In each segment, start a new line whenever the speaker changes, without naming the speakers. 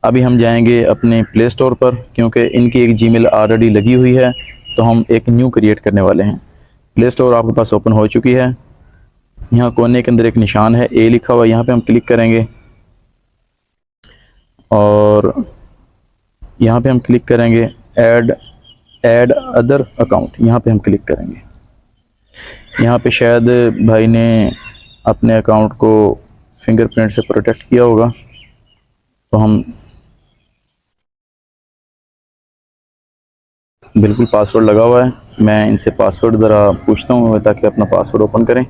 अभी हम जाएंगे अपने प्ले स्टोर पर, क्योंकि इनकी एक जीमेल ऑलरेडी लगी हुई है, तो हम एक न्यू क्रिएट करने वाले हैं। प्ले स्टोर आपके पास ओपन हो चुकी है। यहाँ कोने के अंदर एक निशान है ए लिखा हुआ, यहाँ पे हम क्लिक करेंगे और यहाँ पे हम क्लिक करेंगे ऐड ऐड अदर अकाउंट, यहाँ पे हम क्लिक करेंगे। यहाँ पे शायद भाई ने अपने अकाउंट को फिंगरप्रिंट से प्रोटेक्ट किया होगा, तो हम बिल्कुल पासवर्ड लगा हुआ है। मैं इनसे पासवर्ड ज़रा पूछता हूँ ताकि अपना पासवर्ड ओपन करें।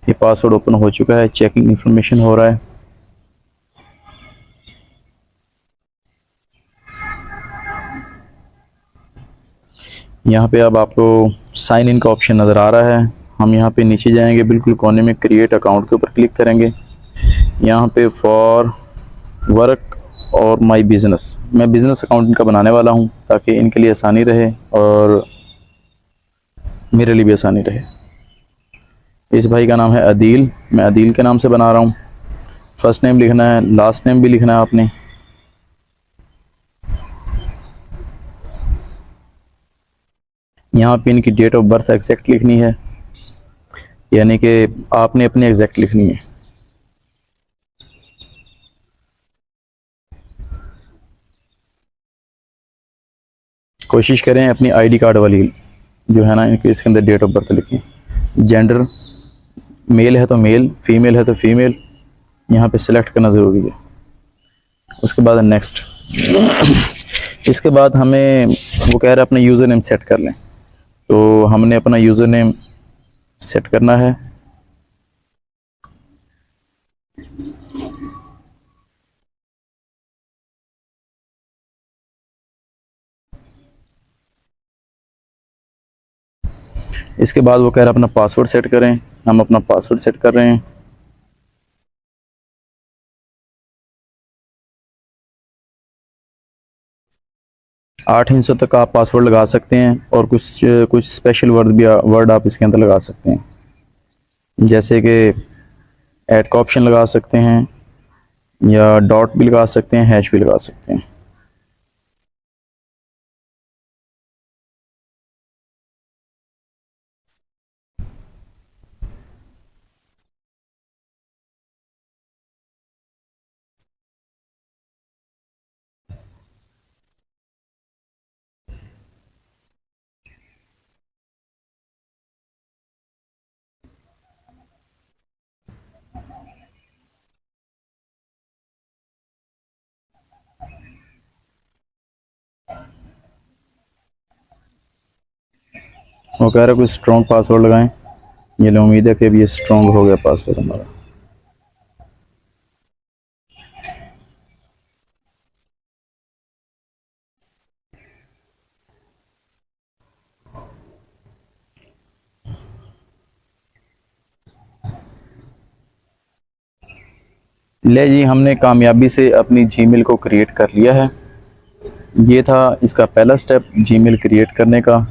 ये पासवर्ड ओपन हो चुका है, चेकिंग इंफॉर्मेशन हो रहा है। यहाँ पे अब आपको साइन इन का ऑप्शन नज़र आ रहा है। हम यहाँ पे नीचे जाएंगे, बिल्कुल कोने में क्रिएट अकाउंट के ऊपर क्लिक करेंगे। यहाँ पे फॉर वर्क और माय बिज़नेस, मैं बिज़नेस अकाउंट इनका बनाने वाला हूँ ताकि इनके लिए आसानी रहे और मेरे लिए भी आसानी रहे। इस भाई का नाम है अदील, मैं अदील के नाम से बना रहा हूँ। फर्स्ट नेम लिखना है, लास्ट नेम भी लिखना है आपने। यहाँ पे इनकी डेट ऑफ बर्थ एग्जैक्ट लिखनी है, यानी कि आपने अपनी एग्जैक्ट लिखनी है। कोशिश करें अपनी आईडी कार्ड वाली जो है ना, इनके इसके अंदर डेट ऑफ बर्थ लिखें। जेंडर मेल है तो मेल, फीमेल है तो फीमेल, यहाँ पे सिलेक्ट करना ज़रूरी है। उसके बाद नेक्स्ट। इसके बाद हमें वो कह रहा है अपना यूज़र नेम सेट कर लें, तो हमने अपना यूज़र नेम सेट करना है। इसके बाद वो कह रहा है अपना पासवर्ड सेट करें, हम अपना पासवर्ड सेट कर रहे हैं। आठ हिंसों तक आप पासवर्ड लगा सकते हैं और कुछ कुछ स्पेशल वर्ड आप इसके अंदर लगा सकते हैं, जैसे कि ऐड का ऑप्शन लगा सकते हैं या डॉट भी लगा सकते हैं, हैश भी लगा सकते हैं। वो कह रहा है कोई स्ट्रॉन्ग पासवर्ड लगाएं। ये लो, उम्मीद है कि अब ये स्ट्रॉन्ग हो गया पासवर्ड हमारा। ले जी, हमने कामयाबी से अपनी जीमेल को क्रिएट कर लिया है। ये था इसका पहला स्टेप जीमेल क्रिएट करने का।